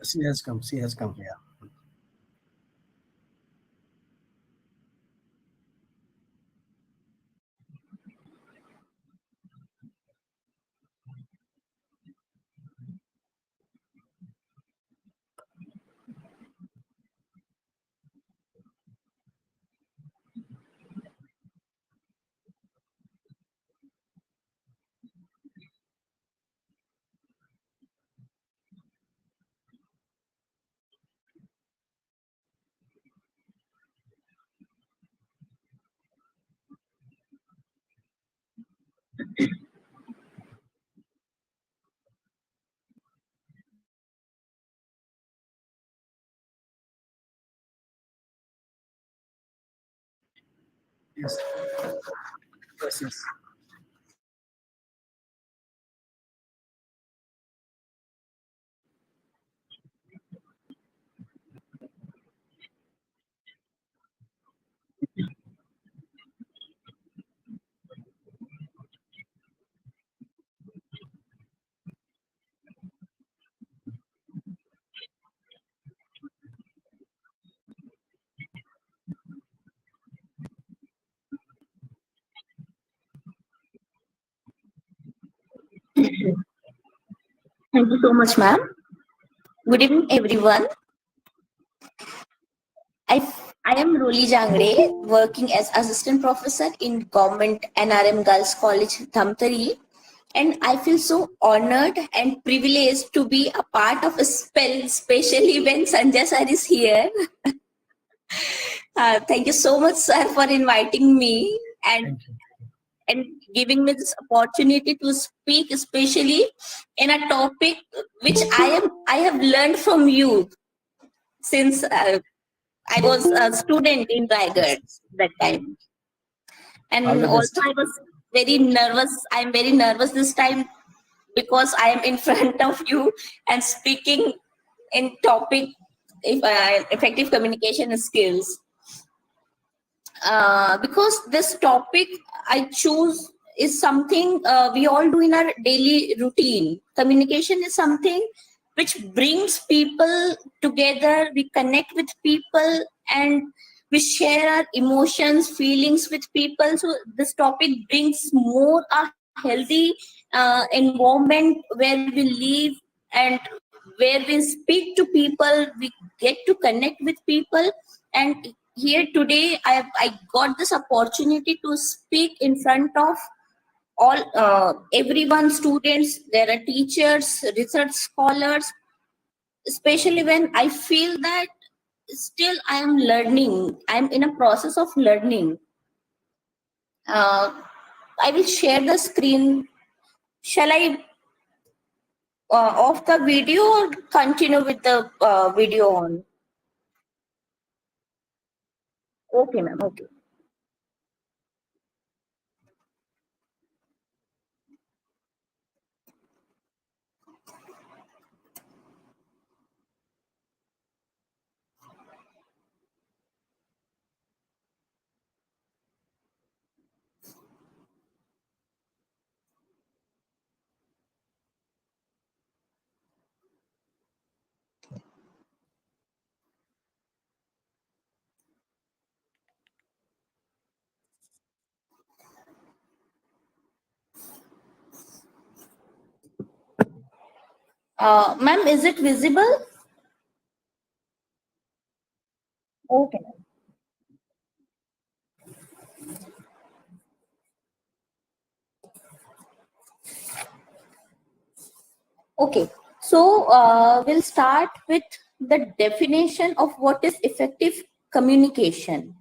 She has come. She has come. Yeah. Yes. Yes. Yes. Thank you so much, ma'am. Good evening, everyone. I am Roli Jangre, working as assistant professor in Government NRM Girls College, Dhamtari. And I feel so honored and privileged to be a part of a spell, especially when Sanjay sir is here. Thank you so much, sir, for inviting me and Thank you. and giving me this opportunity to speak, especially in a topic which I have learned from you since I was a student in Yes. Raigad Yes. that time. All And the also, best. I was very nervous. I'm very nervous this time because I am in front of you and speaking in topic if, effective communication skills. Because this topic I choose is something we all do in our daily routine. Communication is something which brings people together. We connect with people and we share our emotions, feelings with people. So this topic brings more a healthy environment where we live and where we speak to people. We get to connect with people, and here today I got this opportunity to speak in front of all everyone, students, there are teachers, research scholars, especially when I feel that still I am learning, I'm in a process of learning. uh, I will share the screen. Shall I off the video or continue with the video on? Okay, ma'am. Okay. Ma'am, is it visible? Okay. Okay, so we'll start with the definition of what is effective communication.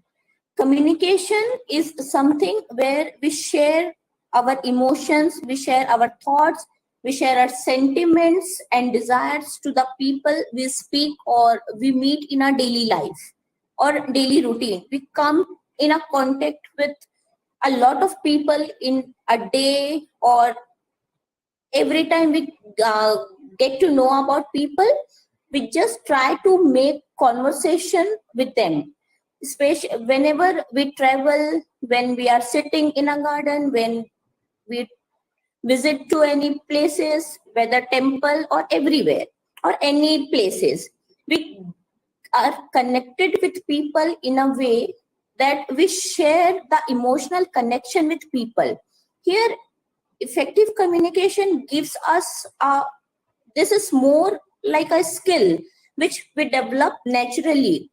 Communication is something where we share our emotions, we share our thoughts, we share our sentiments and desires to the people we speak or we meet in our daily life or daily routine. We come in a contact with a lot of people in a day, or every time we get to know about people, we just try to make conversation with them, especially whenever we travel, when we are sitting in a garden, when we visit to any places, whether temple or everywhere. or any places. We are connected with people in a way that we share the emotional connection with people. Here, effective communication gives us this is more like a skill which we develop naturally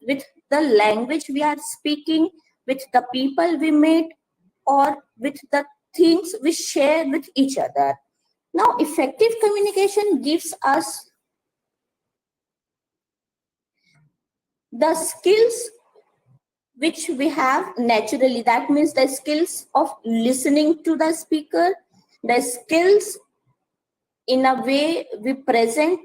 with the language we are speaking, with the people we meet, or with the things we share with each other. Now, effective communication gives us the skills which we have naturally. That means the skills of listening to the speaker, the skills in a way we present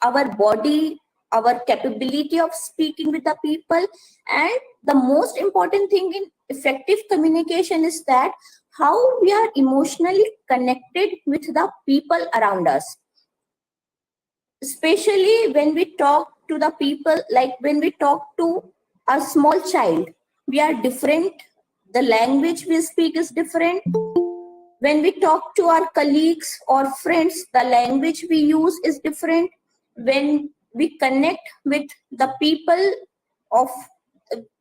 our body, our capability of speaking with the people. And the most important thing in effective communication is that how we are emotionally connected with the people around us. Especially when we talk to the people, like when we talk to a small child, we are different. The language we speak is different. When we talk to our colleagues or friends, the language we use is different. When we connect with the people of,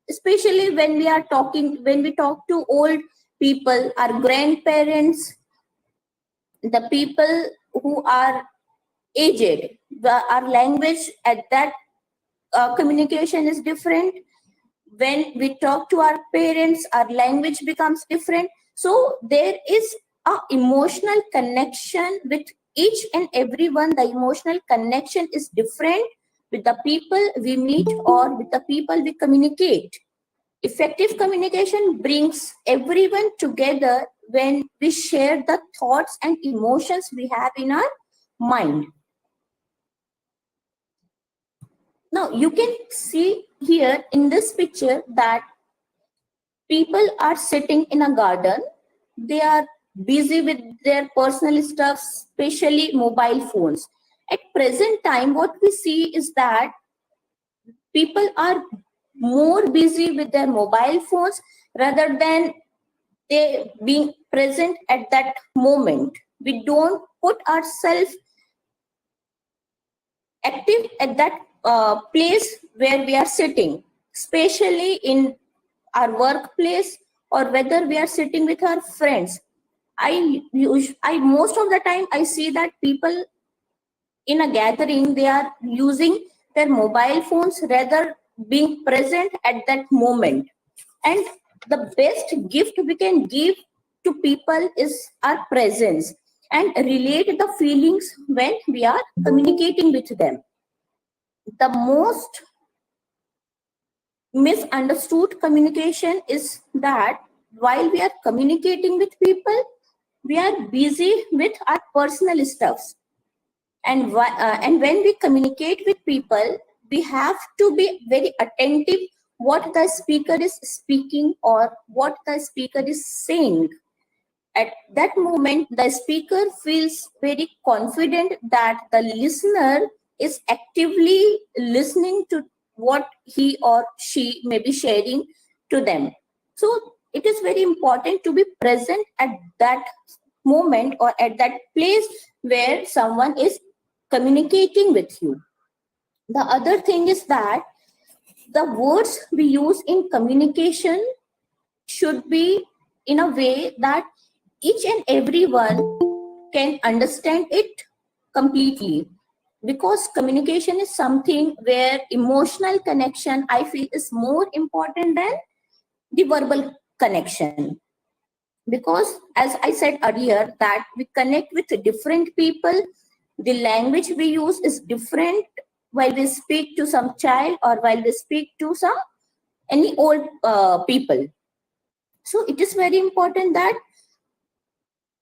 especially when we talk to old people, our grandparents, the people who are aged, our language at that communication is different. When we talk to our parents, our language becomes different. So there is a emotional connection with each and everyone. The emotional connection is different with the people we meet or with the people we communicate. Effective communication brings everyone together when we share the thoughts and emotions we have in our mind. Now, you can see here in this picture that people are sitting in a garden. They are busy with their personal stuff, especially mobile phones. At present time, what we see is that people are more busy with their mobile phones rather than they being present at that moment. We don't put ourselves active at that place where we are sitting, especially in our workplace or whether we are sitting with our friends. I most of the time I see that people in a gathering, they are using their mobile phones rather being present at that moment. And the best gift we can give to people is our presence and relate the feelings when we are communicating with them. The most misunderstood communication is that while we are communicating with people, we are busy with our personal stuffs. And when we communicate with people, we have to be very attentive what the speaker is speaking or what the speaker is saying. At that moment, the speaker feels very confident that the listener is actively listening to what he or she may be sharing to them. So it is very important to be present at that moment or at that place where someone is communicating with you. The other thing is that the words we use in communication should be in a way that each and everyone can understand it completely, because communication is something where emotional connection I feel is more important than the verbal connection. Because as I said earlier that we connect with different people, the language we use is different while we speak to some child or while we speak to some any old people. So it is very important that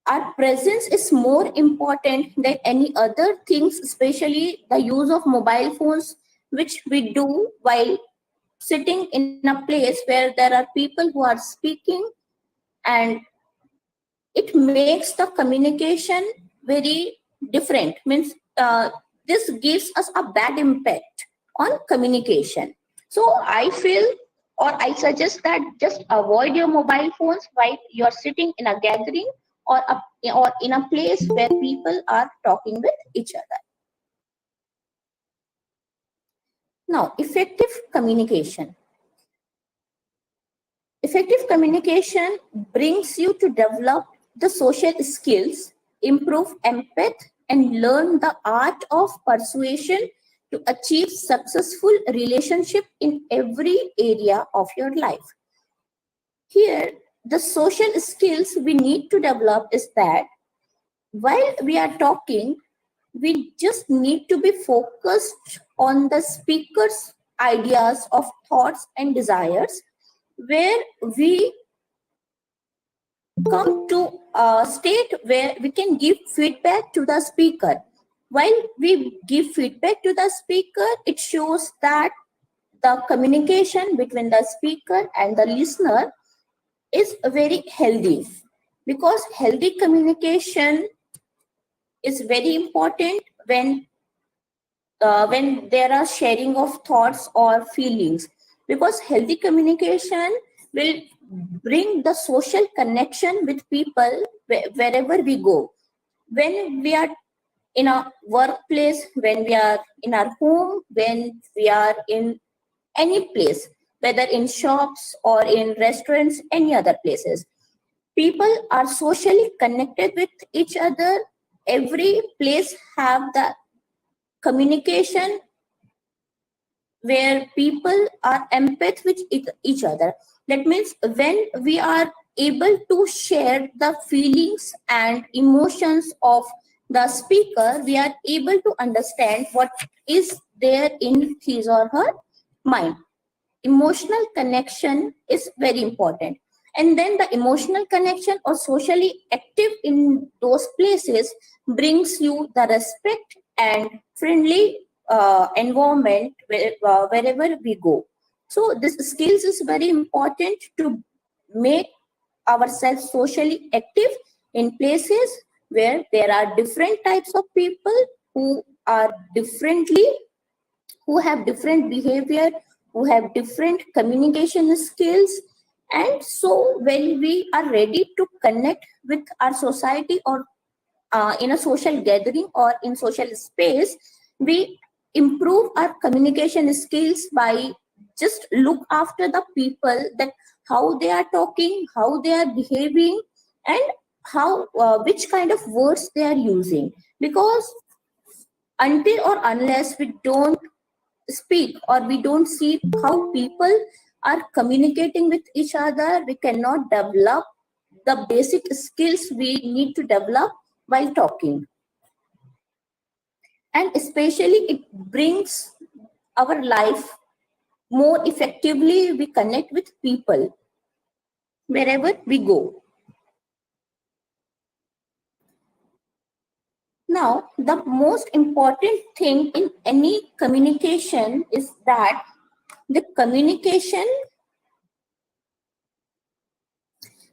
our presence is more important than any other things, especially the use of mobile phones, which we do while sitting in a place where there are people who are speaking, and it makes the communication very different. Means this gives us a bad impact on communication. So I feel or I suggest that just avoid your mobile phones while you're sitting in a gathering or in a place where people are talking with each other. Now, effective communication. Effective communication brings you to develop the social skills, improve empathy, and learn the art of persuasion to achieve successful relationship in every area of your life. Here, the social skills we need to develop is that while we are talking, we just need to be focused on the speaker's ideas of thoughts and desires, where we come to a state where we can give feedback to the speaker. While we give feedback to the speaker, it shows that the communication between the speaker and the listener is very healthy, because healthy communication is very important when there are sharing of thoughts or feelings, because healthy communication will bring the social connection with people wherever we go. When we are in a workplace, when we are in our home, when we are in any place, whether in shops or in restaurants, any other places, people are socially connected with each other. Every place have the communication where people are empath with each other. That means when we are able to share the feelings and emotions of the speaker, we are able to understand what is there in his or her mind. Emotional connection is very important. And then the emotional connection or socially active in those places brings you the respect and friendly environment wherever we go. So this skills is very important to make ourselves socially active in places where there are different types of people who are differently, who have different behavior, who have different communication skills. And so when we are ready to connect with our society, or in a social gathering or in social space, we improve our communication skills by just look after the people, that how they are talking, how they are behaving, and how which kind of words they are using. Because until or unless we don't speak or we don't see how people are communicating with each other, we cannot develop the basic skills we need to develop while talking. And especially it brings our life more effectively. We connect with people wherever we go. Now, the most important thing in any communication is that the communication,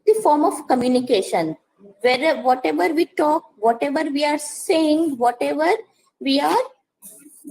the form of communication, where whatever we talk, whatever we are saying, whatever we are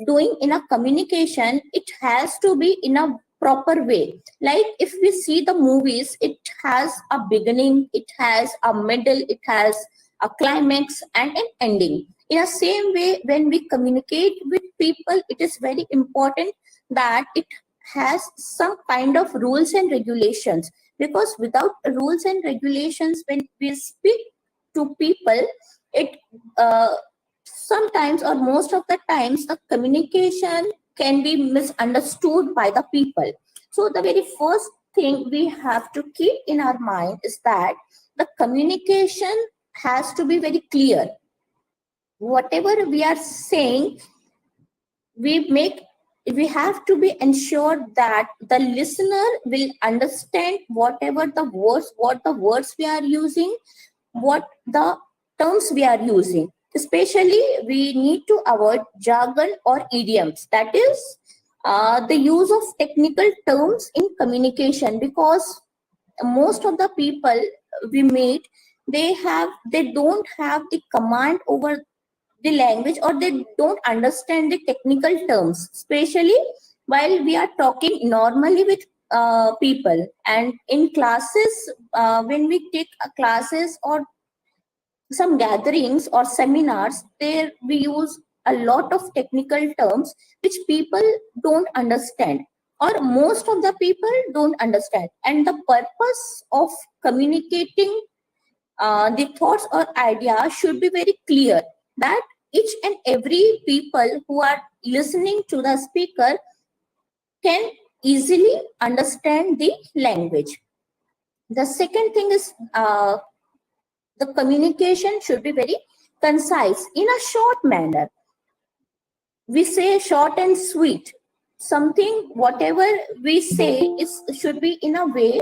doing in a communication, it has to be in a proper way. Like if we see the movies, it has a beginning, it has a middle, it has a climax and an ending. In the same way, when we communicate with people, it is very important that it has some kind of rules and regulations, because without rules and regulations, when we speak to people, it sometimes or most of the times the communication can be misunderstood by the people. So the very first thing we have to keep in our mind is that the communication has to be very clear. Whatever we are saying, we have to be ensured that the listener will understand whatever the words, what the words we are using, what the terms we are using. Especially, we need to avoid jargon or idioms. That is the use of technical terms in communication, because most of the people we meet, they don't have the command over the language, or they don't understand the technical terms, especially while we are talking normally with people. And in classes, when we take classes or some gatherings or seminars, there we use a lot of technical terms which people don't understand, or most of the people don't understand. And the purpose of communicating the thoughts or ideas should be very clear, that each and every people who are listening to the speaker can easily understand the language. The second thing is the communication should be very concise in a short manner. We say short and sweet. Something, whatever we say, should be in a way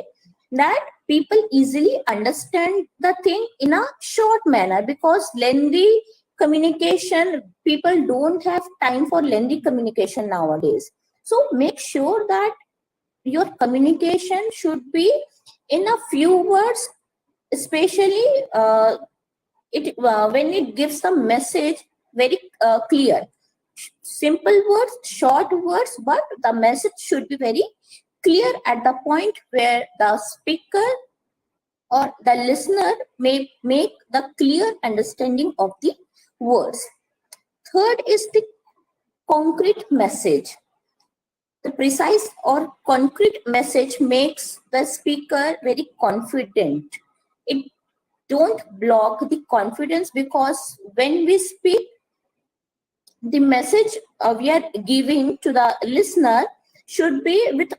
that people easily understand the thing in a short manner, because lengthy communication, people don't have time for lengthy communication nowadays. So make sure that your communication should be in a few words, especially when it gives the message very clear. Simple words, short words, but the message should be very clear at the point where the speaker or the listener may make the clear understanding of the words. Third is the concrete message. The precise or concrete message makes the speaker very confident. It don't block the confidence, because when we speak, the message we are giving to the listener should be with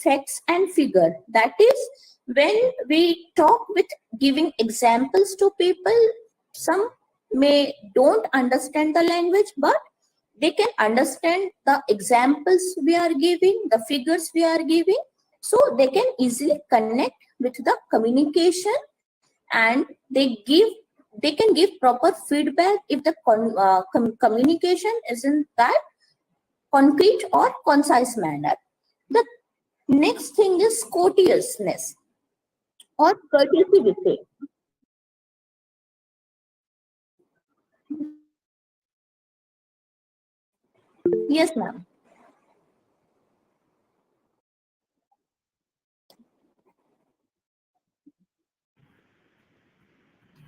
facts and figure. That is, when we talk with giving examples to people, some may don't understand the language, but they can understand the examples we are giving, the figures we are giving, so they can easily connect with the communication, and they can give proper feedback if the communication is in that concrete or concise manner. The next thing is courteousness or courtesy we say. Yes, ma'am.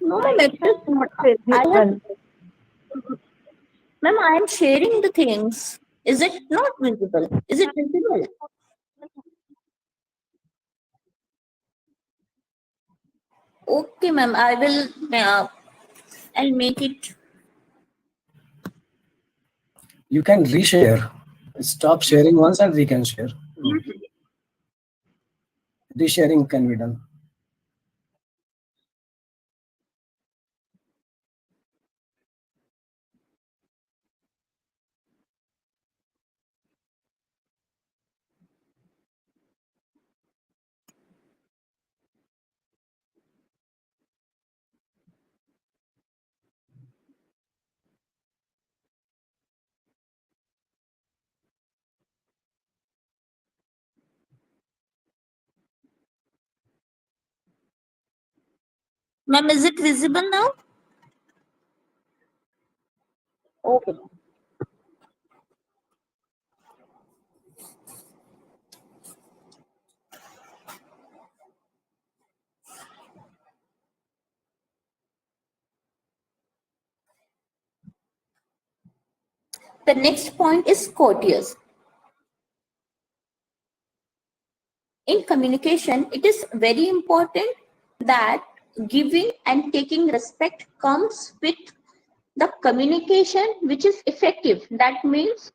No, ma'am, it is not. Ma'am, I am sharing the things. Is it not visible? Is it visible? Okay, ma'am. I will. I'll make it. You can reshare. Stop sharing once and we can share. Resharing can be done. Ma'am, is it visible now? Okay. The next point is courteous. In communication, it is very important that giving and taking respect comes with the communication which is effective. That means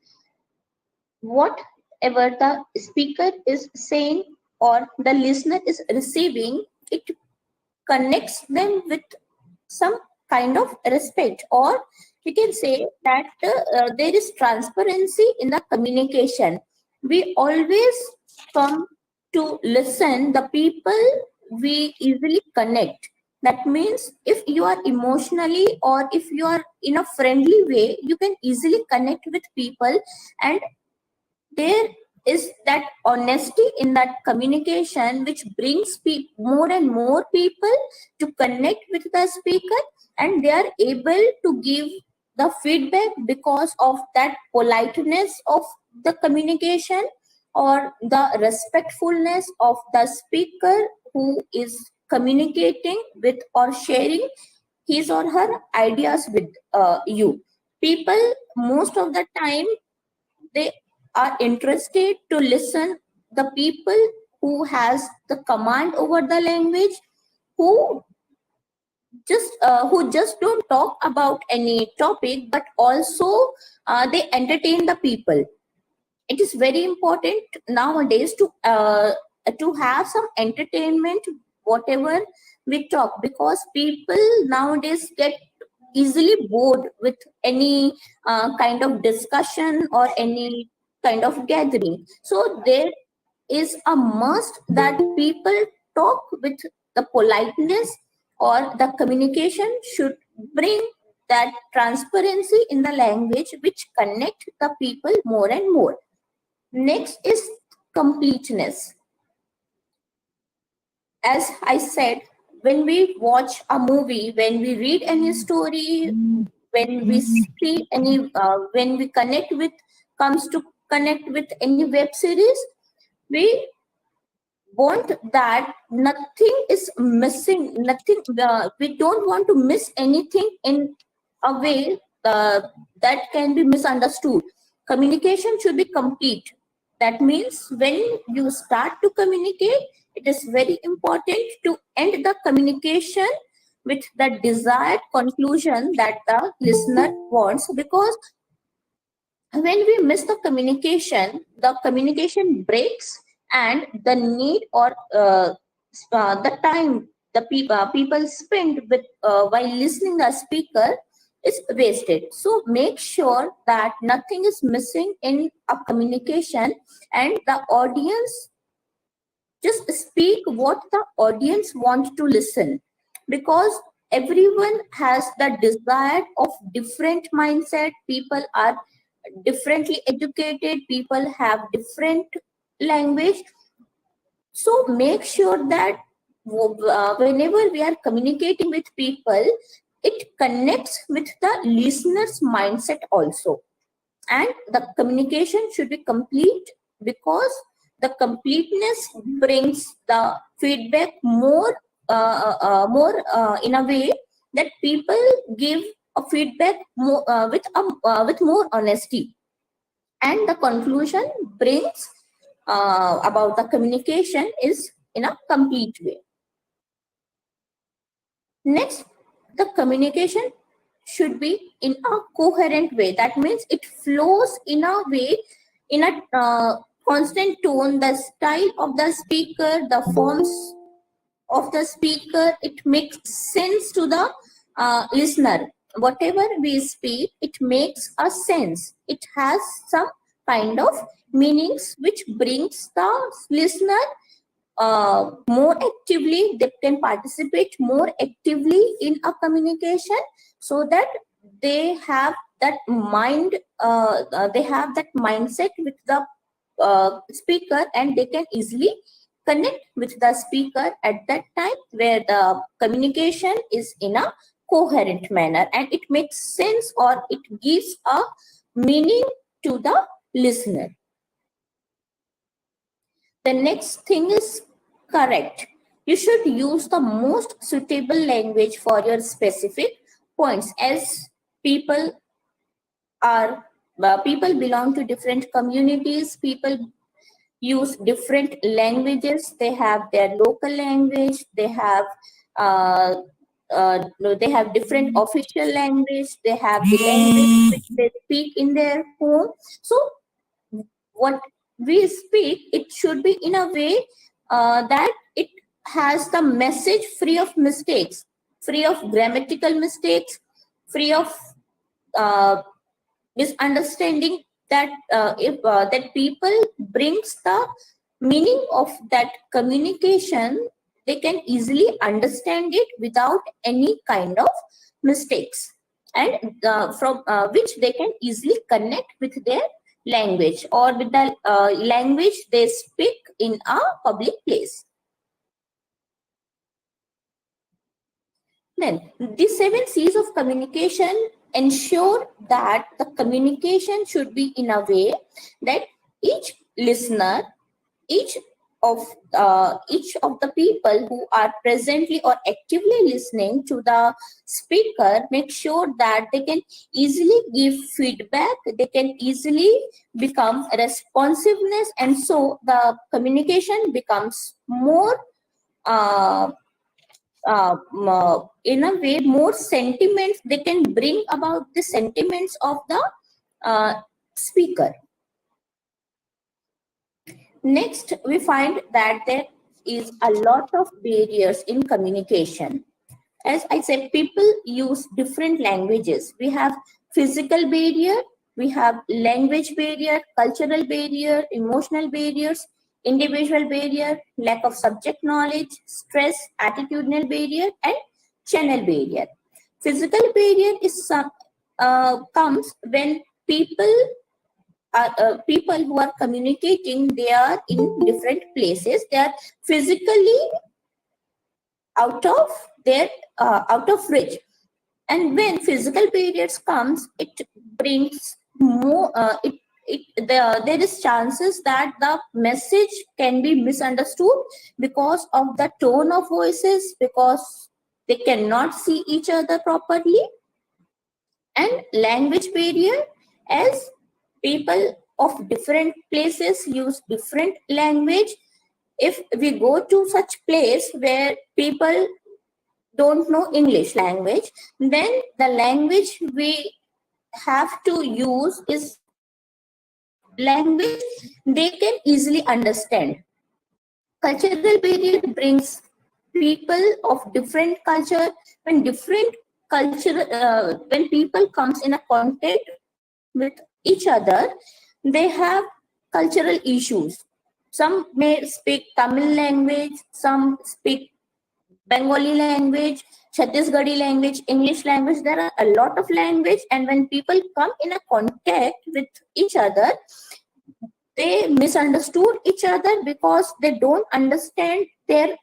whatever the speaker is saying or the listener is receiving, it connects them with some kind of respect, or we can say that there is transparency in the communication. We always come to listen the people we easily connect. That means if you are emotionally or if you are in a friendly way, you can easily connect with people, and there is that honesty in that communication which brings more and more people to connect with the speaker, and they are able to give the feedback because of that politeness of the communication or the respectfulness of the speaker who is communicating with or sharing his or her ideas with you. people most of the time, they are interested to listen the people who has the command over the language, who just don't talk about any topic, but also they entertain the people. It is very important nowadays to have some entertainment whatever we talk, because people nowadays get easily bored with any kind of discussion or any kind of gathering. So there is a must that people talk with the politeness, or the communication should bring that transparency in the language which connect the people more and more. Next is completeness. As I said, when we watch a movie, when we read any story, when we see any, when we comes to connect with any web series, we want that nothing is missing, nothing, we don't want to miss anything in a way that can be misunderstood. Communication should be complete. That means when you start to communicate, it is very important to end the communication with the desired conclusion that the listener wants, because when we miss the communication breaks, and the need or the time the people spend with while listening the speaker is wasted. So make sure that nothing is missing in a communication, and the audience just speak what the audience want to listen, because everyone has the desire of different mindset. People are differently educated, people have different language. So make sure that whenever we are communicating with people, it connects with the listener's mindset also. And the communication should be complete, because the completeness brings the feedback more in a way that people give a feedback more, with more honesty, and the conclusion brings about the communication is in a complete way. Next, the communication should be in a coherent way. That means it flows in a way, in a constant tone, the style of the speaker, the forms of the speaker, it makes sense to the listener. Whatever we speak, it makes a sense. It has some kind of meanings which brings the listener more actively, they can participate more actively in a communication, so that they have that mind, they have that mindset with the speaker, and they can easily connect with the speaker at that time, where the communication is in a coherent manner, and it makes sense, or it gives a meaning to the listener. The next thing is correct. You should use the most suitable language for your specific points, as people people belong to different communities, people use different languages, they have their local language, they have different official language, they have the language which they speak in their home. So what we speak, it should be in a way that it has the message free of mistakes, free of grammatical mistakes, free of uh, misunderstanding, that if that people brings the meaning of that communication, they can easily understand it without any kind of mistakes, and from which they can easily connect with their language, or with the language they speak in a public place. Then the 7 C's of communication ensure that the communication should be in a way that each listener, each of each of the people who are presently or actively listening to the speaker, make sure that they can easily give feedback, they can easily become responsiveness, and so the communication becomes more in a way more sentiments, they can bring about the sentiments of the speaker. Next, we find that there is a lot of barriers in communication. As I said, people use different languages. We have physical barrier, we have language barrier, cultural barrier, emotional barriers, individual barrier, lack of subject knowledge, stress, attitudinal barrier, and channel barrier. Physical barrier is comes when people who are communicating, they are in different places, they are physically out of their out of reach, and when physical barriers comes, it brings more there is chances that the message can be misunderstood because of the tone of voices, because they cannot see each other properly. And language barrier, as people of different places use different language. If we go to such place where people don't know English language, then the language we have to use is language they can easily understand. Cultural barrier brings people of different culture. When different culture, when people comes in a contact with each other, they have cultural issues. Some may speak Tamil language, some speak Bengali language, Chhattisgarhi language, English language. There are a lot of language, and when people come in a contact with each other, they misunderstood each other because they don't understand their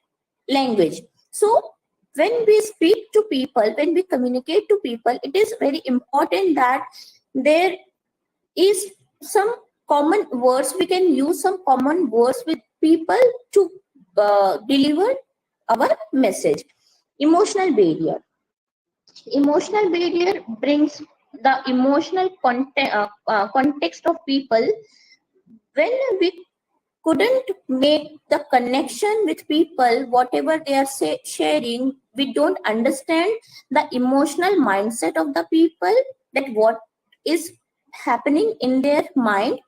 language. So when we speak to people, when we communicate to people, it is very important that there is some common words. We can use some common words with people to deliver our message. Emotional barrier. Emotional barrier brings the emotional context of people. When we couldn't make the connection with people, whatever they are sharing, we don't understand the emotional mindset of the people, that what is happening in their mind,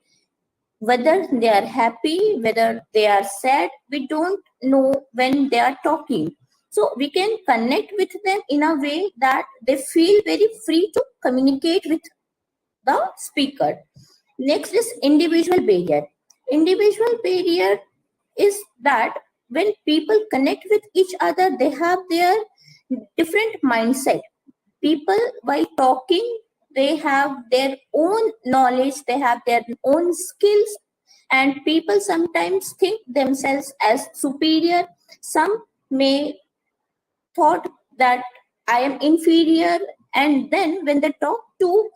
whether they are happy, whether they are sad, we don't know when they are talking. So we can connect with them in a way that they feel very free to communicate with the speaker. Next is individual barrier. Individual barrier is that when people connect with each other, they have their different mindset. People, while talking, they have their own knowledge, they have their own skills, and people sometimes think themselves as superior. Some may thought that I am inferior, and then when they talk to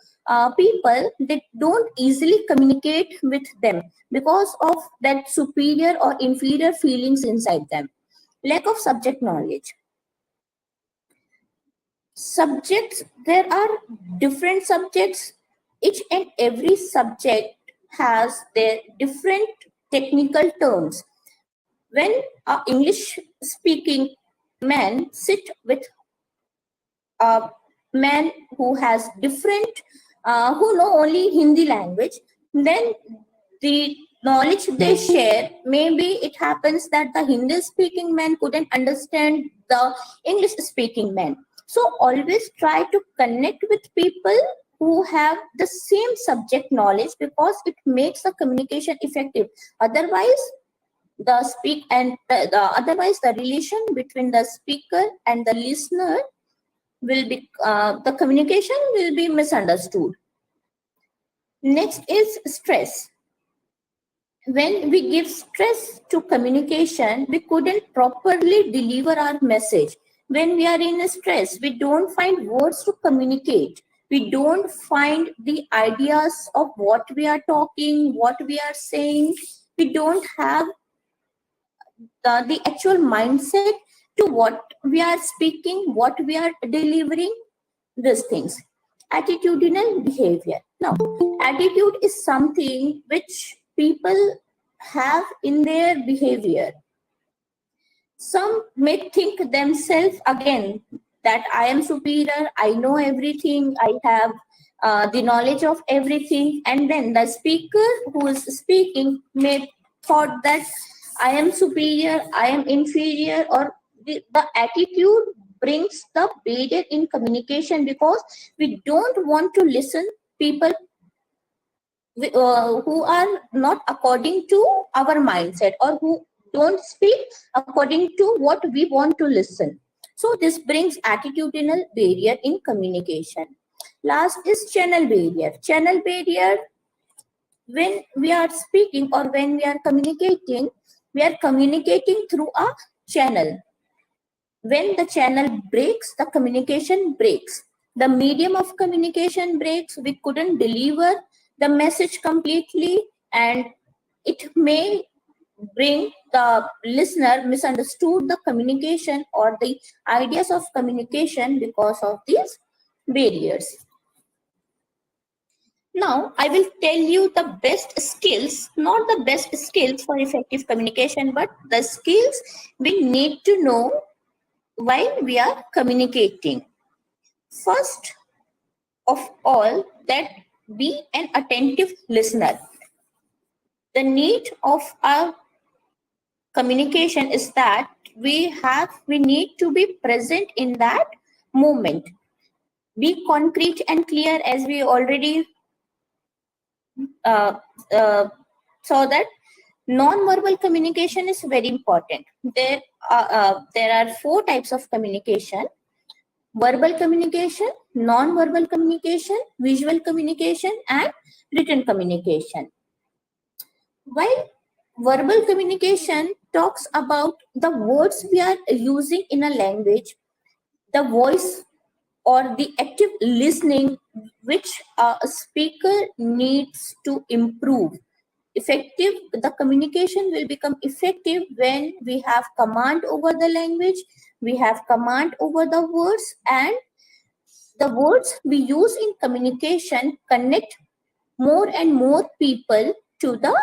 people, they don't easily communicate with them because of that superior or inferior feelings inside them. Lack of subject knowledge. Subjects, there are different subjects. Each and every subject has their different technical terms. When an English speaking man sit with a man who has different who know only Hindi language, then the knowledge they share, maybe it happens that the Hindi speaking man couldn't understand the English speaking man. So always try to connect with people who have the same subject knowledge, because it makes the communication effective. Otherwise otherwise the relation between the speaker and the listener will be the communication will be misunderstood. Next is stress. When we give stress to communication, we couldn't properly deliver our message. When we are in stress, we don't find words to communicate. We don't find the ideas of what we are talking, what we are saying. We don't have the actual mindset to what we are speaking, what we are delivering, these things. Attitudinal behavior. Now, attitude is something which people have in their behavior. Some may think themselves again that I am superior, I know everything, I have the knowledge of everything, and then the speaker who is speaking may thought that I am superior, I am inferior, or the attitude brings the barrier in communication because we don't want to listen people who are not according to our mindset or who don't speak according to what we want to listen. So this brings attitudinal barrier in communication. Last is channel barrier. Channel barrier, when we are speaking or when we are communicating through a channel. When the channel breaks, the communication breaks. The medium of communication breaks, we couldn't deliver the message completely, and it may bring the listener misunderstood the communication or the ideas of communication because of these barriers. Now, I will tell you the best skills, not the best skills for effective communication, but the skills we need to know while we are communicating. First of all, that be an attentive listener. The need of our communication is that we need to be present in that moment. Be concrete and clear, as we already saw that non-verbal communication is very important. There are 4 types of communication: verbal communication, non-verbal communication, visual communication, and written communication. While verbal communication talks about the words we are using in a language, the voice or the active listening which a speaker needs to improve. The communication will become effective when we have command over the language, we have command over the words, and the words we use in communication connect more and more people to the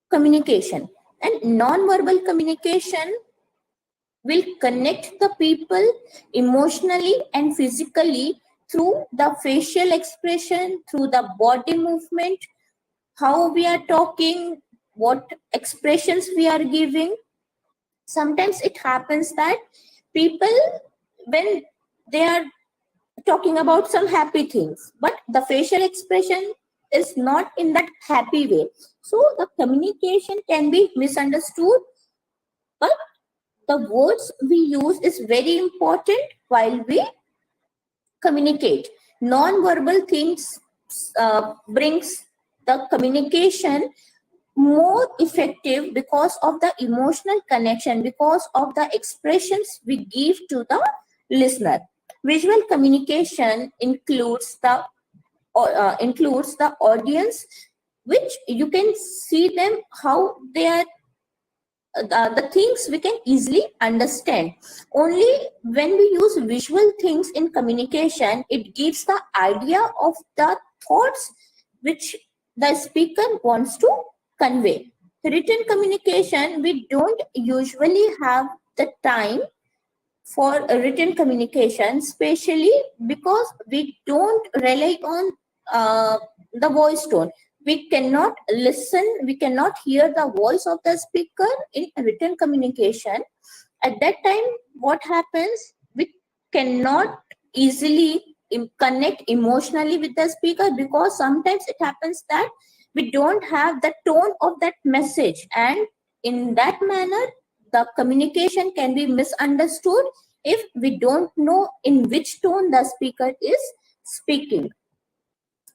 communication. And non-verbal communication will connect the people emotionally and physically through the facial expression, through the body movement, how we are talking, what expressions we are giving. Sometimes it happens that people, when they are talking about some happy things, but the facial expression is not in that happy way. So the communication can be misunderstood, but the words we use is very important while we communicate. Non-verbal things brings the communication more effective because of the emotional connection, because of the expressions we give to the listener. Visual communication includes the audience, which you can see them how they are. The things we can easily understand. Only when we use visual things in communication, it gives the idea of the thoughts which the speaker wants to convey. Written communication, we don't usually have the time for written communication, especially because we don't rely on the voice tone. We cannot listen, we cannot hear the voice of the speaker in written communication. At that time, what happens? We cannot easily connect emotionally with the speaker, because sometimes it happens that we don't have the tone of that message, and in that manner the communication can be misunderstood if we don't know in which tone the speaker is speaking.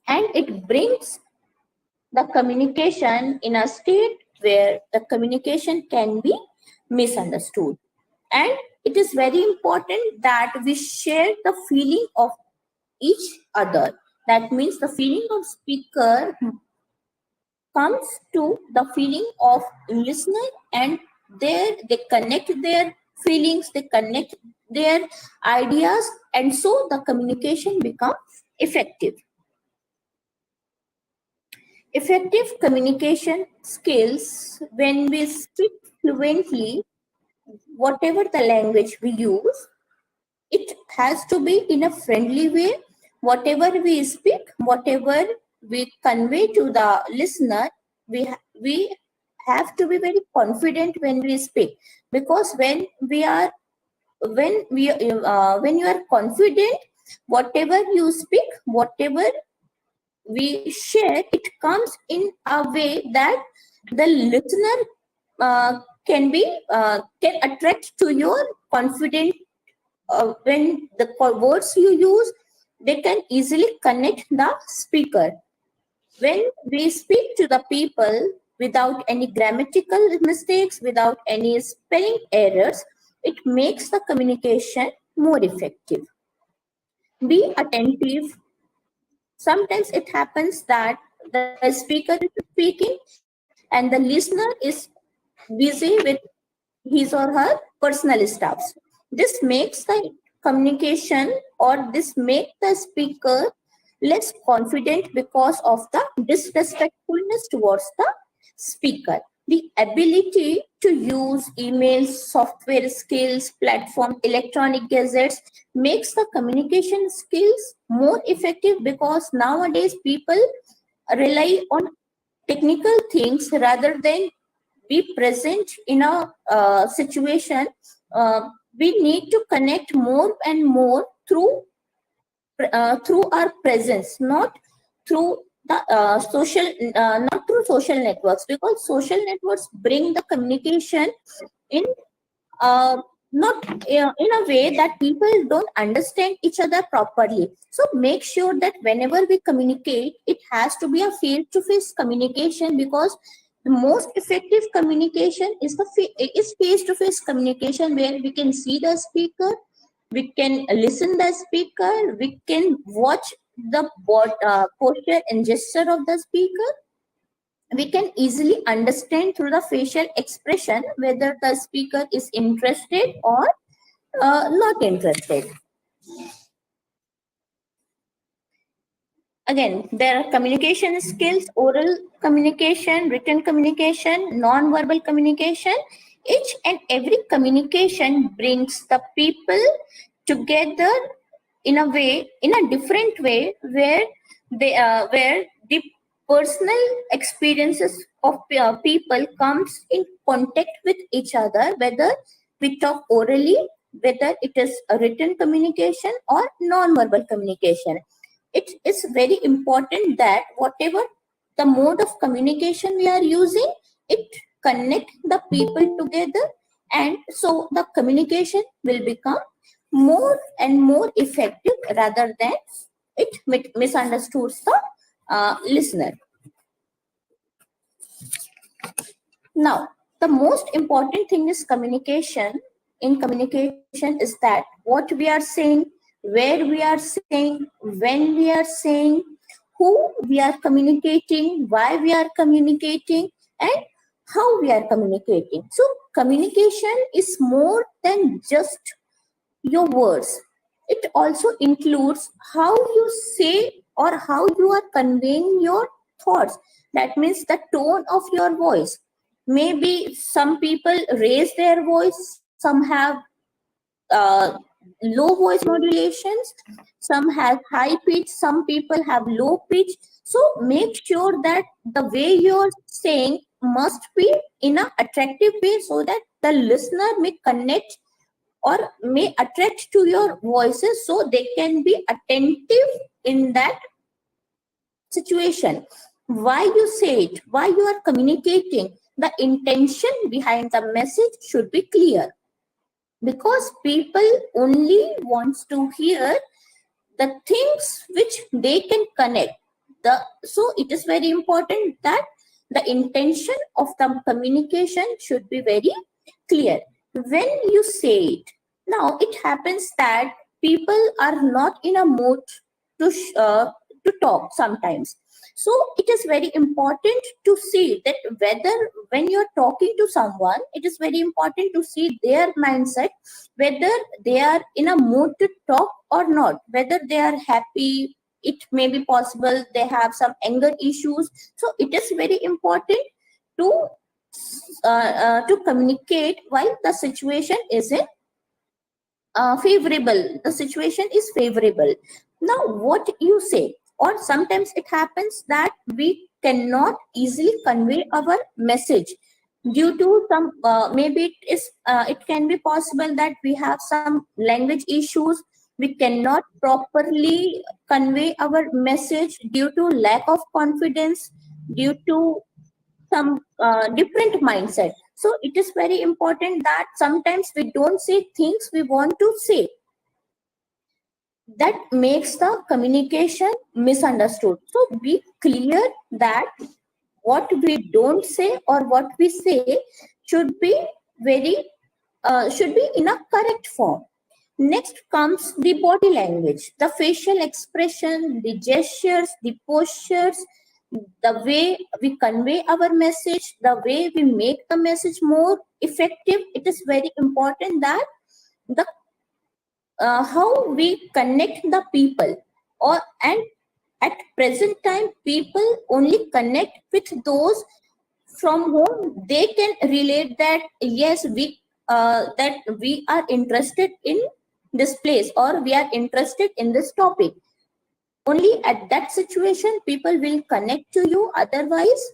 And it brings the communication in a state where the communication can be misunderstood. And it is very important that we share the feeling of each other. That means the feeling of speaker comes to the feeling of listener, and there they connect their feelings, they connect their ideas, and so the communication becomes effective. Effective communication skills, when we speak fluently, whatever the language we use, it has to be in a friendly way. Whatever we speak, whatever we convey to the listener, we have to be very confident when we speak, because when you are confident, whatever you speak, whatever we share, it comes in a way that the listener can attract to your confident. When the words you use, they can easily connect the speaker. When we speak to the people without any grammatical mistakes, without any spelling errors, it makes the communication more effective. Be attentive. Sometimes it happens that the speaker is speaking and the listener is busy with his or her personal stuffs. This makes the communication, or this makes the speaker less confident because of the disrespectfulness towards the speaker. The ability to use emails, software skills, platform, electronic gadgets makes the communication skills more effective, because nowadays people rely on technical things rather than be present in a situation. We need to connect more and more through our presence, not through the not through social networks, because social networks bring the communication in uh, not in a way that people don't understand each other properly. So make sure that whenever we communicate, it has to be a face-to-face communication, because the most effective communication is is face-to-face communication, where we can see the speaker, we can listen the speaker, we can watch the posture and gesture of the speaker. We can easily understand through the facial expression whether the speaker is interested or not interested. Again, there are communication skills: oral communication, written communication, non-verbal communication. Each and every communication brings the people together in a way, in a different way, where the personal experiences of people comes in contact with each other, whether we talk orally, whether it is a written communication or non-verbal communication. It is very important that whatever the mode of communication we are using, it connect the people together, and so the communication will become more and more effective, rather than it misunderstands the listener. Now, the most important thing is communication. In communication is that what we are saying, where we are saying, when we are saying, who we are communicating, why we are communicating, and how we are communicating. So communication is more than just your words. It also includes how you say or how you are conveying your thoughts. That means the tone of your voice. Maybe some people raise their voice, some have uh, low voice modulations, some have high pitch, some people have low pitch. So make sure that the way you're saying must be in an attractive way, so that the listener may connect or may attract to your voices, so they can be attentive in that situation. Why you say it, why you are communicating, the intention behind the message should be clear, because people only wants to hear the things which they can connect. So it is very important that the intention of the communication should be very clear when you say it. Now it happens that people are not in a mood to talk sometimes. So it is very important to see that whether when you're talking to someone, it is very important to see their mindset, whether they are in a mood to talk or not, whether they are happy. It may be possible they have some anger issues. So it is very important to to communicate while the situation isn't favorable. The situation is favorable. Now what you say, or sometimes it happens that we cannot easily convey our message due to some maybe it can be possible that we have some language issues. We cannot properly convey our message due to lack of confidence, due to some different mindset. So it is very important that sometimes we don't say things we want to say. That makes the communication misunderstood. So be clear that what we don't say or what we say should be very should be in a correct form. Next comes the body language, the facial expression, the gestures, the postures, the way we convey our message, the way we make the message more effective. It is very important that the how we connect the people, or and at present time people only connect with those from whom they can relate that yes we are interested in this place, or we are interested in this topic. Only at that situation people will connect to you. Otherwise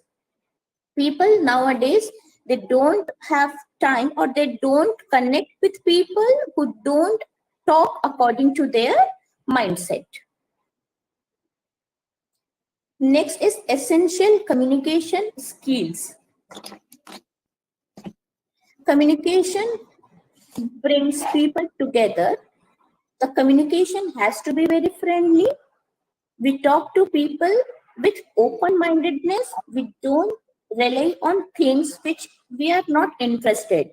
people nowadays, they don't have time, or they don't connect with people who don't talk according to their mindset. Next is essential communication skills. Communication brings people together. The communication has to be very friendly. We talk to people with open mindedness. We don't rely on things which we are not interested.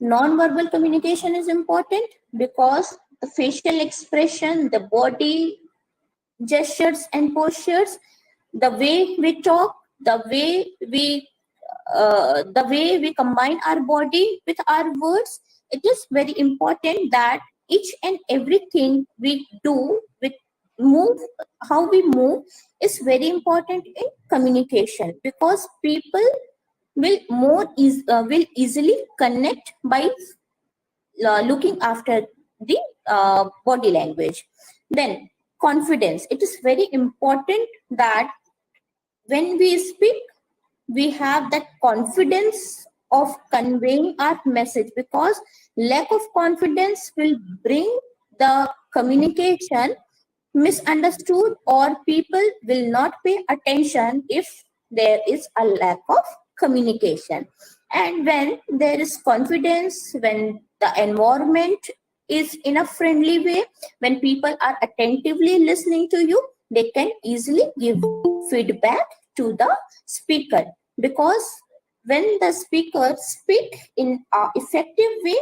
Non-verbal communication is important because the facial expression, the body gestures and postures, the way we talk, the way we combine our body with our words, it is very important that each and everything we do with move, how we move, is very important in communication, because people will easily connect by looking after the body language. Then confidence. It is very important that when we speak, we have that confidence of conveying our message, because lack of confidence will bring the communication misunderstood, or people will not pay attention if there is a lack of communication. And when there is confidence, when the environment is in a friendly way, when people are attentively listening to you, they can easily give feedback to the speaker. Because when the speaker speak in a effective way,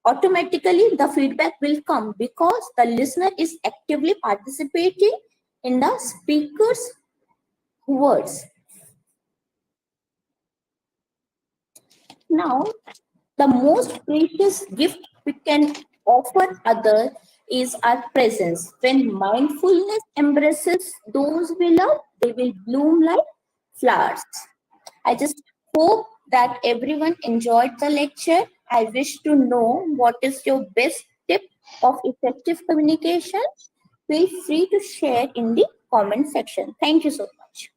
automatically the feedback will come, because the listener is actively participating in the speaker's words. Now, the most precious gift we can offer others is our presence. When mindfulness embraces those we love, they will bloom like flowers. I just hope that everyone enjoyed the lecture. I wish to know what is your best tip of effective communication. Feel free to share in the comment section. Thank you so much.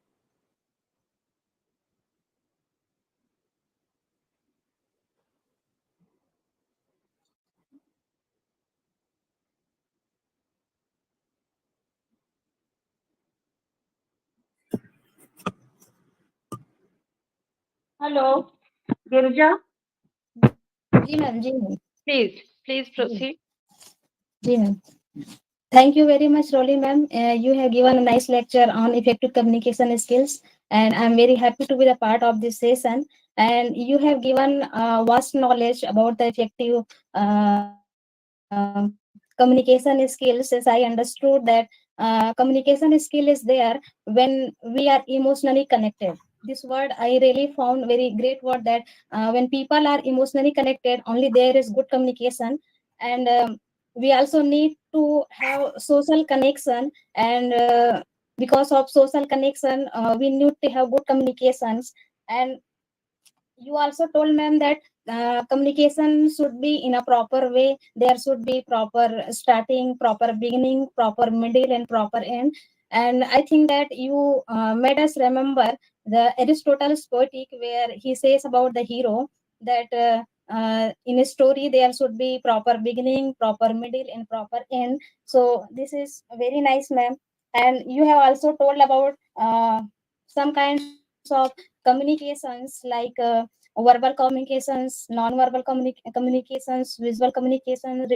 Hello, Girija. जी ma'am Please proceed. जी ma'am Thank you very much, Rolly ma'am. You have given a nice lecture on effective communication skills, and I'm very happy to be the part of this session. And you have given vast knowledge about the effective communication skills. As I understood that communication skill is there when we are emotionally connected. This word I really found very great word, that when people are emotionally connected, only there is good communication. And we also need to have social connection, and because of social connection, we need to have good communications. And you also told, ma'am, that communication should be in a proper way. There should be proper starting, proper beginning, proper middle, and proper end. And I think that you made us remember the Aristotle's poetic, where he says about the hero that in a story there should be proper beginning, proper middle, and proper end. So this is very nice, ma'am. And you have also told about some kinds of communications, like verbal communications, non-verbal communications, visual communication,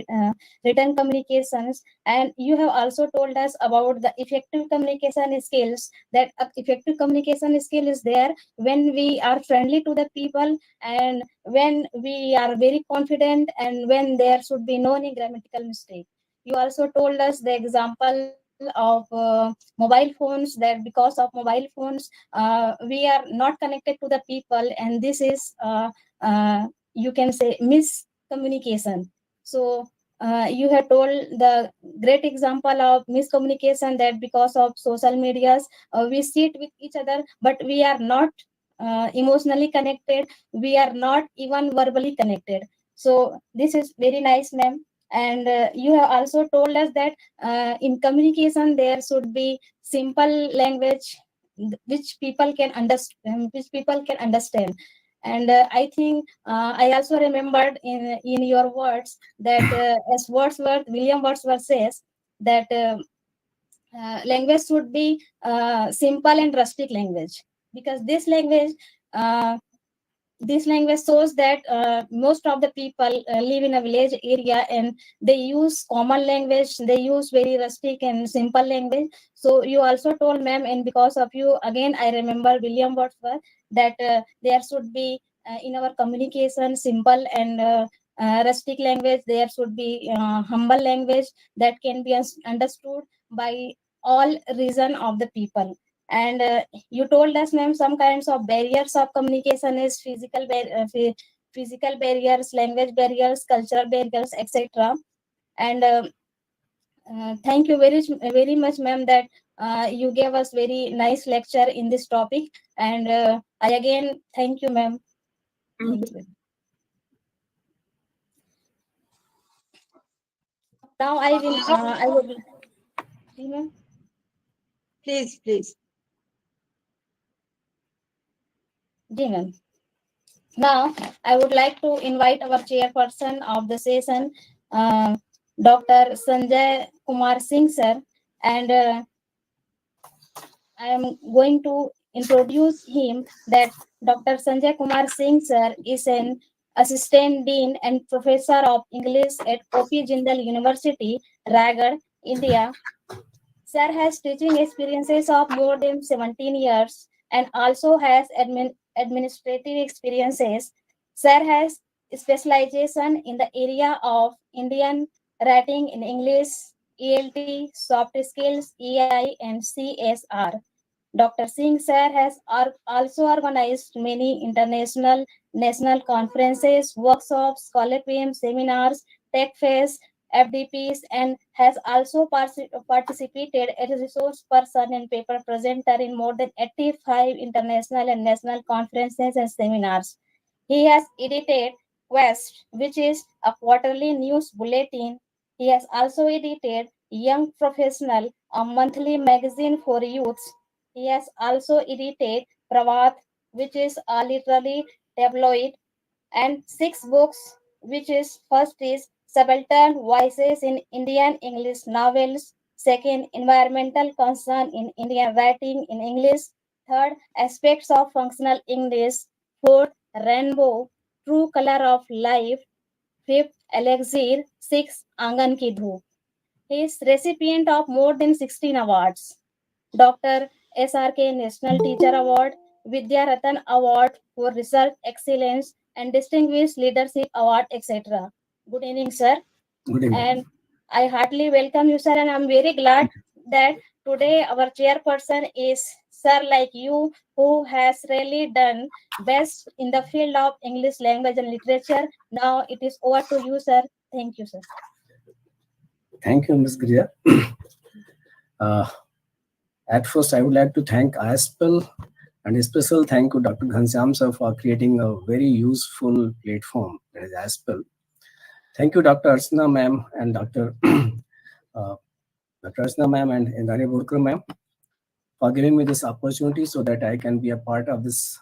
written communications. And you have also told us about the effective communication skills, that effective communication skill is there when we are friendly to the people, and when we are very confident, and when there should be no any grammatical mistake. You also told us the example of mobile phones, that because of mobile phones we are not connected to the people, and this is you can say miscommunication. So you have told the great example of miscommunication, that because of social medias we sit with each other, but we are not emotionally connected, we are not even verbally connected. So this is very nice, ma'am. And you have also told us that in communication there should be simple language which people can understand, and I think I also remembered in your words that as William Wordsworth says, that language should be simple and rustic language, because uh, this language shows that most of the people live in a village area, and they use common language, they use very rustic and simple language. So you also told, ma'am, and because of you again I remember William Wordsworth, that there should be in our communication simple and rustic language. There should be humble language that can be understood by all region of the people. And you told us, ma'am, some kinds of barriers of communication is physical barriers, language barriers, cultural barriers, etc. And thank you very much, ma'am, that you gave us very nice lecture in this topic. And I again thank you, ma'am. Thank you. Now I would. See, ma'am? Please. Ji, ma'am. Now, I would like to invite our chairperson of the session, Dr. Sanjay Kumar Singh, sir, and I am going to introduce him, that Dr. Sanjay Kumar Singh, sir, is an Assistant Dean and Professor of English at O.P. Jindal University, Raigad, India. Sir has teaching experiences of more than 17 years and also has administrative experiences. Sir has specialization in the area of Indian writing in English, ELT, soft skills, EI, and CSR. Dr. Singh sir has also organized many international, national conferences, workshops, colloquium, seminars, tech fairs, FDPs, and has also participated as a resource person and paper presenter in more than 85 international and national conferences and seminars. He has edited Quest, which is a quarterly news bulletin. He has also edited Young Professional, a monthly magazine for youths. He has also edited Pravat, which is a literary tabloid, and 6 books, which is first is Subaltern Voices in Indian English Novels, second Environmental Concern in Indian Writing in English, third Aspects of Functional English, fourth Rainbow, True Color of Life, fifth Elixir, sixth Angan Ki Dhoop. He is recipient of more than 16 awards. Dr. SRK National Teacher Award, Vidya Ratan Award for Research Excellence, and Distinguished Leadership Award, etc. Good evening, sir. Good evening. And I heartily welcome you, sir, and I'm very glad that today our chairperson is sir like you, who has really done best in the field of English language and literature. Now it is over to you, sir. Thank you, sir. Thank you, Ms. Griya. At first, I would like to thank ISPEL, and a special thank you, Dr. Ghanshyam sir, for creating a very useful platform, that is ISPEL. Thank you, Dr. Archana ma'am and Dr. Archana ma'am and Indani Burkar ma'am for giving me this opportunity so that I can be a part of this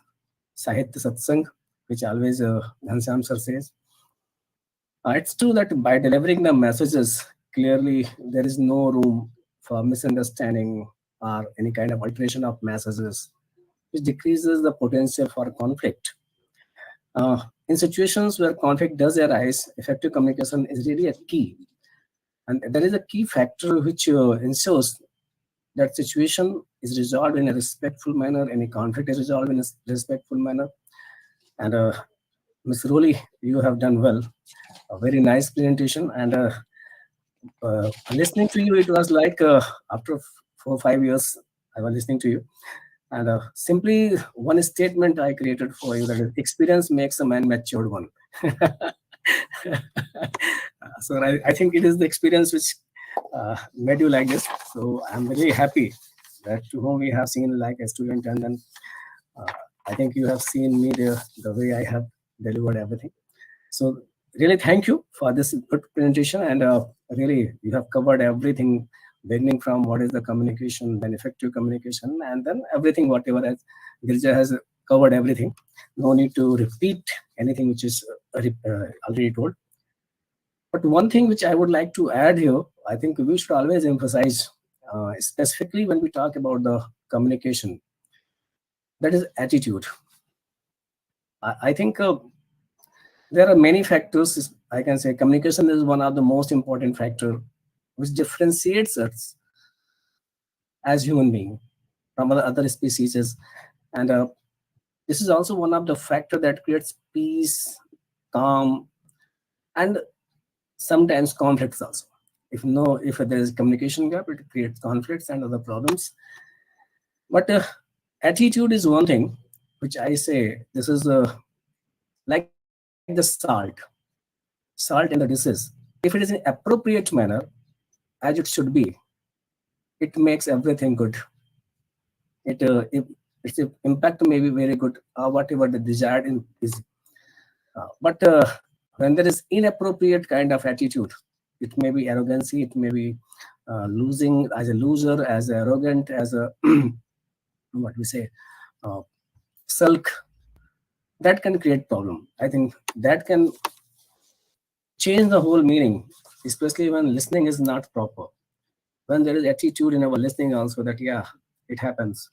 Sahitya Satsang, which always Ghanshyam sir says. It's true that by delivering the messages clearly, there is no room for misunderstanding or any kind of alteration of messages, which decreases the potential for conflict. In situations where conflict does arise, effective communication is really a key. And there is a key factor which ensures that situation is resolved in a respectful manner, any conflict is resolved in a respectful manner. And Ms. Roli, you have done well. A very nice presentation, and listening to you, it was like after 4 or 5 years, I was listening to you. And simply one statement I created for you, that is, experience makes a man matured one. So I think it is the experience which made you like this. So I'm very happy that to whom we have seen like a student, and then I think you have seen me the way I have delivered everything. So really thank you for this good presentation, and really you have covered everything, beginning from what is the communication, then effective communication, and then everything whatever as Girija has covered everything. No need to repeat anything which is already told. But one thing which I would like to add here, I think we should always emphasize, specifically when we talk about the communication, that is attitude. I think there are many factors. I can say communication is one of the most important factor which differentiates us as human beings from other species. And this is also one of the factor that creates peace, calm, and sometimes conflicts also. If there is communication gap, it creates conflicts and other problems. But attitude is one thing which I say, this is like the salt in the dishes. If it is in appropriate manner, as it should be, it makes everything good. Its impact may be very good, whatever the desired is. But when there is inappropriate kind of attitude, it may be arrogancy, it may be losing as a loser, as arrogant, as a what we say, sulk. That can create problem. I think that can change the whole meaning, especially when listening is not proper. When there is attitude in our listening also, that yeah, it happens.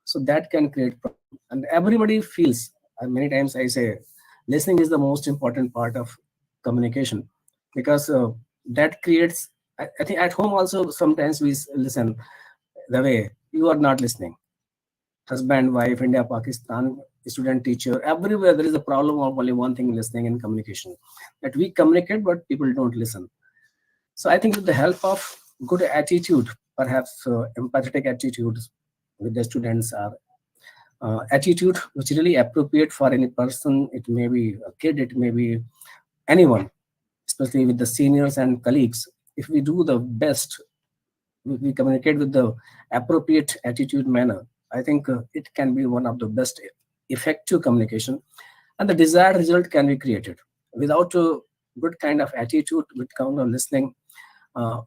So that can create problem. And everybody feels, many times I say, listening is the most important part of communication, because that creates, I think at home also sometimes we listen the way you are not listening. Husband, wife, India, Pakistan, student, teacher, everywhere there is a problem of only one thing, listening and communication. That we communicate, but people don't listen. So I think with the help of good attitude, perhaps empathetic attitudes with the students, are attitude which is really appropriate for any person. It may be a kid, it may be anyone, especially with the seniors and colleagues. If we do the best, we communicate with the appropriate attitude manner, I think it can be one of the best effective communication, and the desired result can be created. Without a good kind of attitude, with kind of listening,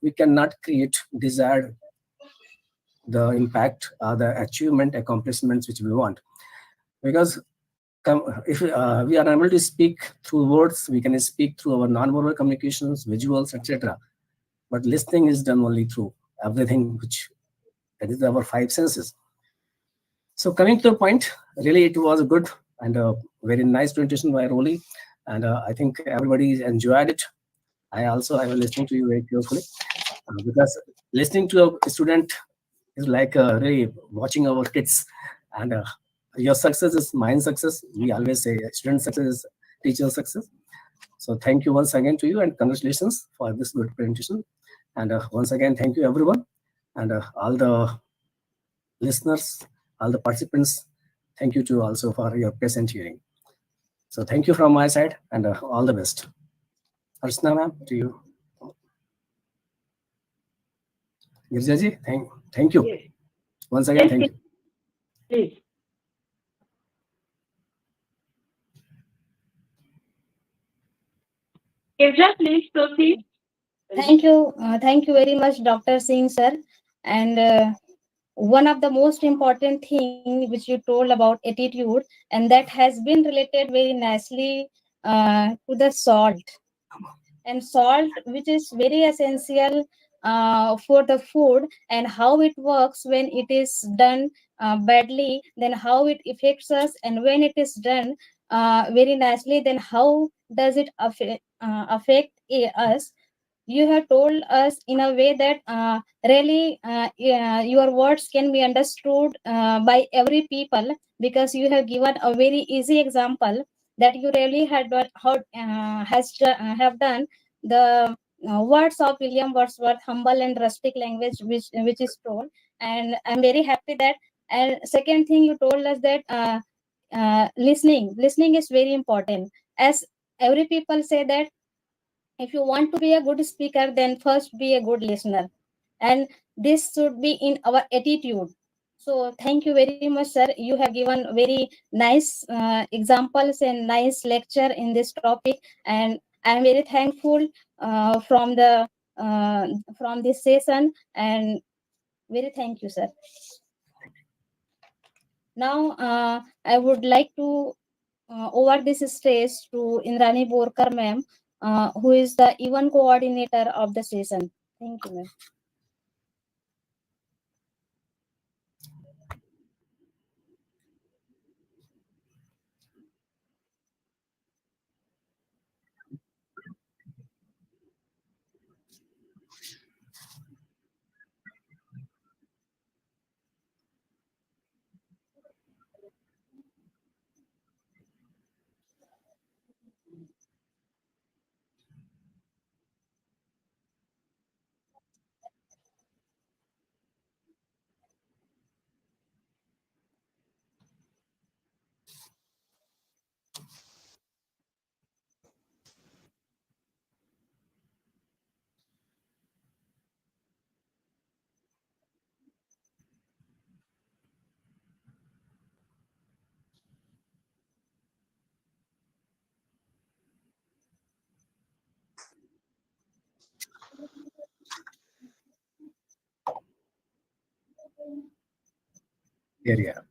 we cannot create desired the impact or the achievement, accomplishments which we want. Because if we are unable to speak through words, we can speak through our non-verbal communications, visuals, etc. But listening is done only through everything which, that is our 5 senses. So coming to the point, really it was a good and a very nice presentation by Roli, and I think everybody enjoyed it. I was listening to you very carefully, because listening to a student is like really watching our kids, and your success is mine success. We always say student success is teacher success. So thank you once again to you, and congratulations for this good presentation. And once again, thank you everyone. And all the listeners, all the participants, thank you to also for your patient hearing. So thank you from my side, and all the best. Archana ma'am, to you. Girjaji, thank you. Yes, Once again, Yes, thank you. please. Girja, please proceed. Thank you. Thank you very much, Dr. Singh, sir. And one of the most important thing which you told about attitude, and that has been related very nicely to the salt. And salt, which is very essential for the food, and how it works when it is done badly, then how it affects us, and when it is done very nicely, then how does it affect us. You have told us in a way that really yeah, your words can be understood by every people, because you have given a very easy example that you really had done, have done the words of William Wordsworth, humble and rustic language, which is told, and I'm very happy that. And second thing, you told us that listening is very important, as every people say that if you want to be a good speaker, then first be a good listener, and this should be in our attitude. So thank you very much, sir. You have given very nice examples and nice lecture in this topic, and I'm very thankful from this session, and very thank you, sir. Now I would like to over this stage to Indrani Borkar ma'am, who is the event coordinator of the session. Thank you, ma'am. Area.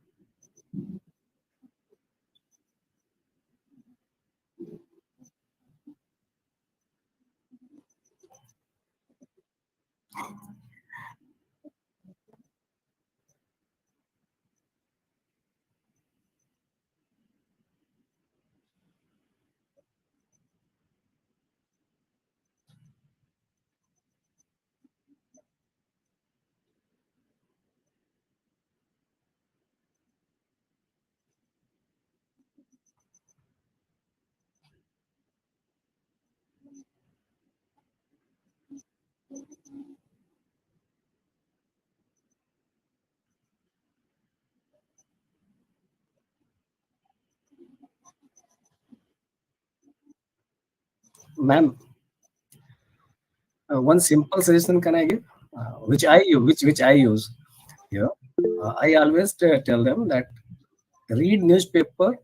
Ma'am, one simple suggestion can I give, which I use, which I use. Yeah, I always tell them that read newspaper,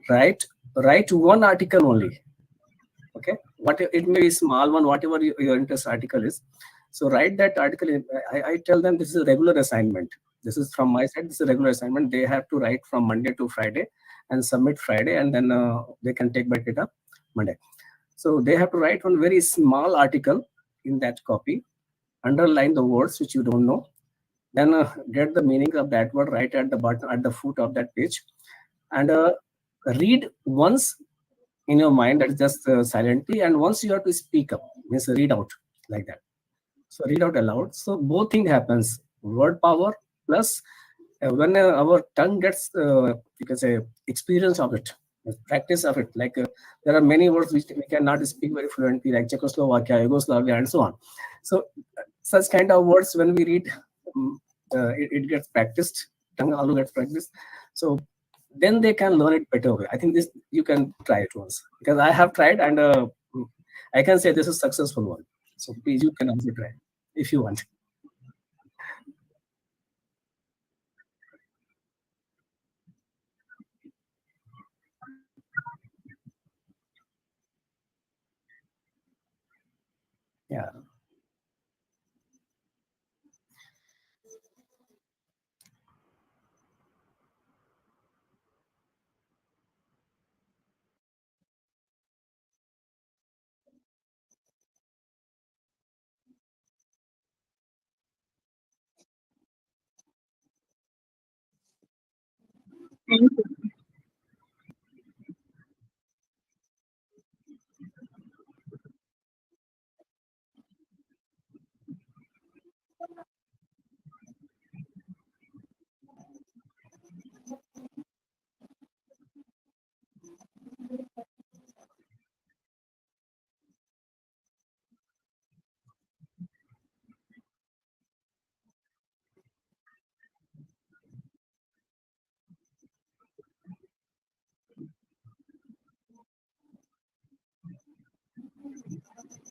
write one article only. Okay, what it may be small one, whatever your interest article is. So write that article. I tell them this is a regular assignment. This is from my side. This is a regular assignment. They have to write from Monday to Friday and submit Friday, and then they can take back it up Monday. So they have to write one very small article in that copy, underline the words which you don't know, then get the meaning of that word right at the bottom, at the foot of that page, and read once in your mind, that is just silently, and once you have to speak up, means read out like that. So read out aloud. So both thing happens, word power plus when our tongue gets you can say experience of it, practice of it, like there are many words which we cannot speak very fluently, like Czechoslovakia, Yugoslavia, and so on. So such kind of words when we read it gets practiced, tongue aloo gets practiced. So then they can learn it better way. I think this you can try it once, because I have tried, and I can say this is successful one. So please, you can also try if you want. Yeah. Thank you.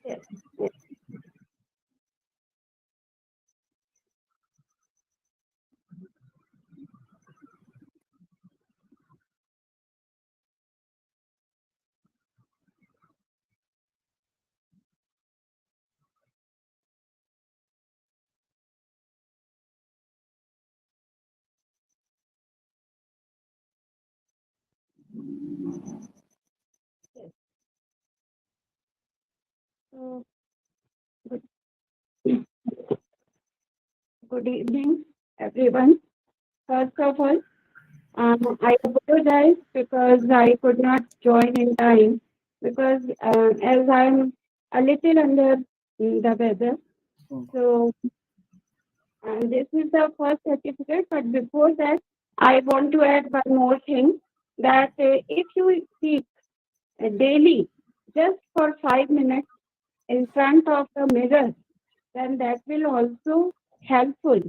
Yes. Yes. Yes. So, good, good evening, everyone. First of all, I apologize because I could not join in time because as I'm a little under the weather. So, and this is the first certificate, but before that, I want to add one more thing that if you speak daily just for 5 minutes in front of the mirror, then that will also helpful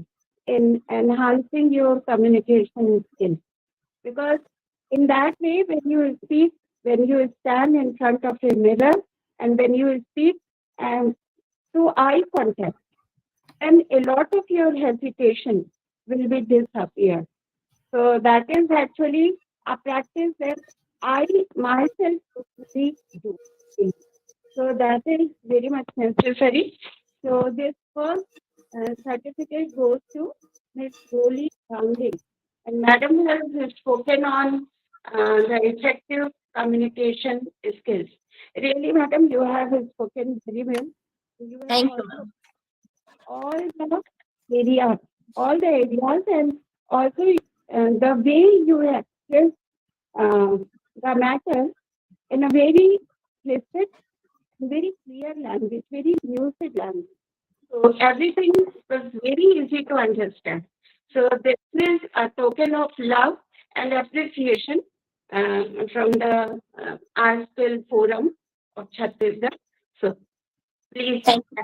in enhancing your communication skills. Because in that way, when you speak, when you stand in front of a mirror, and when you speak and through eye contact, and a lot of your hesitation will be disappear. So that is actually a practice that I myself personally do. So that is very much necessary. So this first certificate goes to Ms. Roli Gandhi. And Madam has spoken on the effective communication skills. Really, Madam, you have spoken very well. You have Thank you, also ma'am. areas, all the areas, and also the way you express the matter in a very explicit, very clear language, very lucid language. So everything was very easy to understand. So this is a token of love and appreciation from the RSPL Forum of Chhattisgarh. So please. Thank you.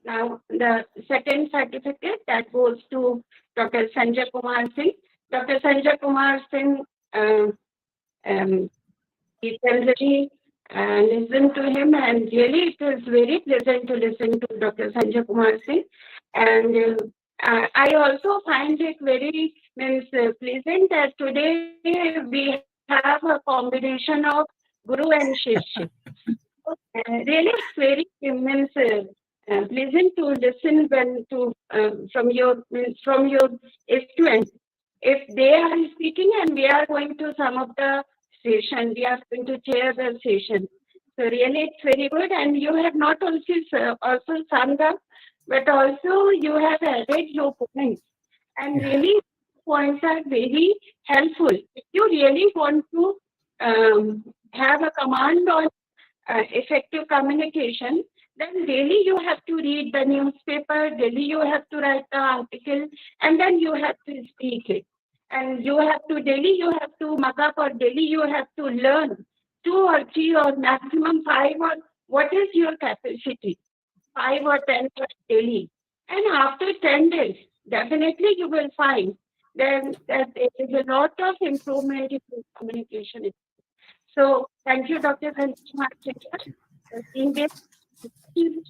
Now, the second certificate that goes to Dr. Sanjay Kumar Singh. Dr. Sanjay Kumar Singh, we can really listen to him, and really it is very pleasant to listen to Dr. Sanjay Kumar Singh. And I also find it very pleasant that today we have a combination of Guru and Shishya. Really, it's very pleasant to listen when to from your students. If they are speaking and we are going to some of the session, we are going to chair the session. So really, it's very good. And you have not also summed up, but also you have added your points. And really, points are very helpful. If you really want to have a command on effective communication, then daily you have to read the newspaper, daily you have to write the article, and then you have to speak it. And you have to daily you have to mug up, or daily you have to learn 2 or 3 or maximum 5, or what is your capacity? 5 or 10 daily. And after 10 days, definitely you will find then that there is a lot of improvement in communication. So thank you, Dr. Kanchana, for being this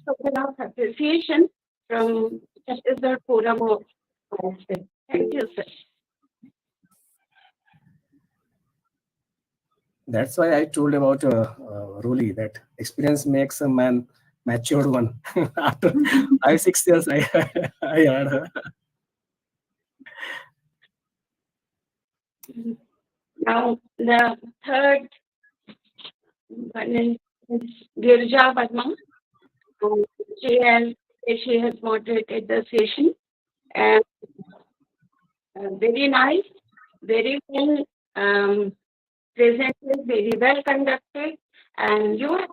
token of appreciation from the Forum of Mindset. Thank you, sir. That's why I told about Roli that experience makes a man matured one. After 5-6 years, I heard her. Now, the third one is Girja Verma. She has moderated the session, and very nice, very well presented, very well conducted, and you have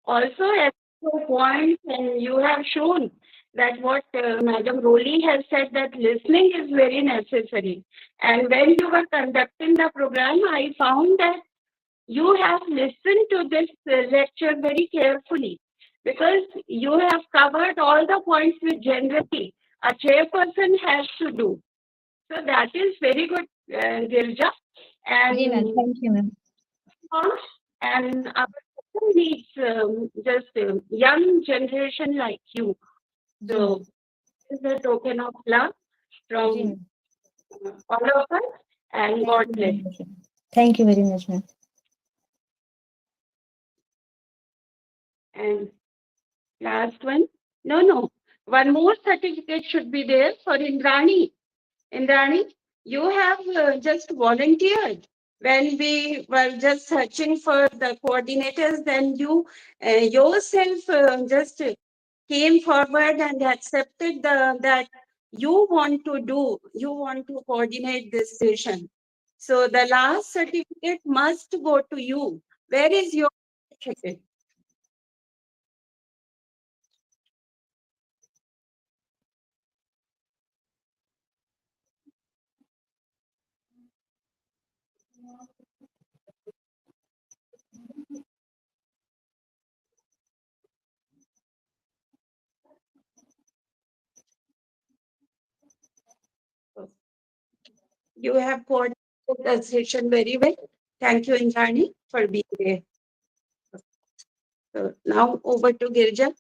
also at your point, and you have shown that what Madam Roli has said, that listening is very necessary. And when you were conducting the program, I found that you have listened to this lecture very carefully, because you have covered all the points which generally a chairperson has to do. So that is very good, Girja. Ji, ma'am. And Thank you, ma'am. and our person needs just young generation like you. So this is a token of love Ji, from ma'am. all of us, and God bless. Thank you very much, ma'am. And last one, no, one more certificate should be there for Indrani. Indrani, you have just volunteered. When we were just searching for the coordinators, then you yourself just came forward and accepted that you want to coordinate this session. So the last certificate must go to you. Where is your certificate? You have coordinated the session very well. Thank you, Indrani, for being there. So now over to Girja.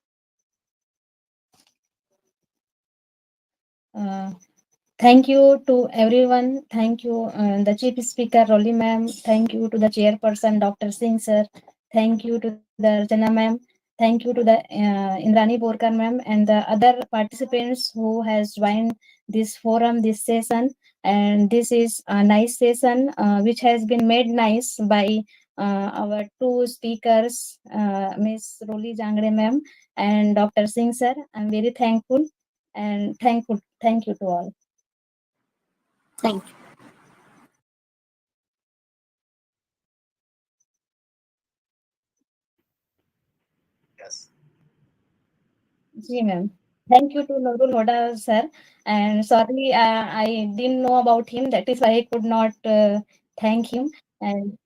Thank you to everyone. Thank you, the Chief Speaker, Roli ma'am. Thank you to the Chairperson, Dr. Singh sir. Thank you to the Archana ma'am. Thank you to the Indrani Borkar ma'am and the other participants who has joined this forum, this session. And this is a nice session which has been made nice by our two speakers, Ms. Roli Jangre ma'am and Dr. Singh sir. I'm very thankful and thankful. Thank you to all. Thank you. Yes. Ji, ma'am. Thank you to Nurul Hoda sir. And sorry, I didn't know about him. That is why I could not thank him. And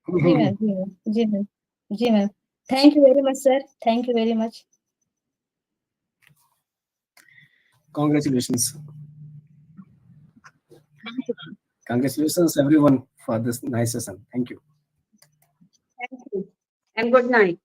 ji, ma'am. Ji, ma'am. Ji, ma'am. Ji, ma'am. Thank you very much, sir. Thank you very much. Congratulations. Congratulations, everyone, for this nice session. Thank you. Thank you. And good night.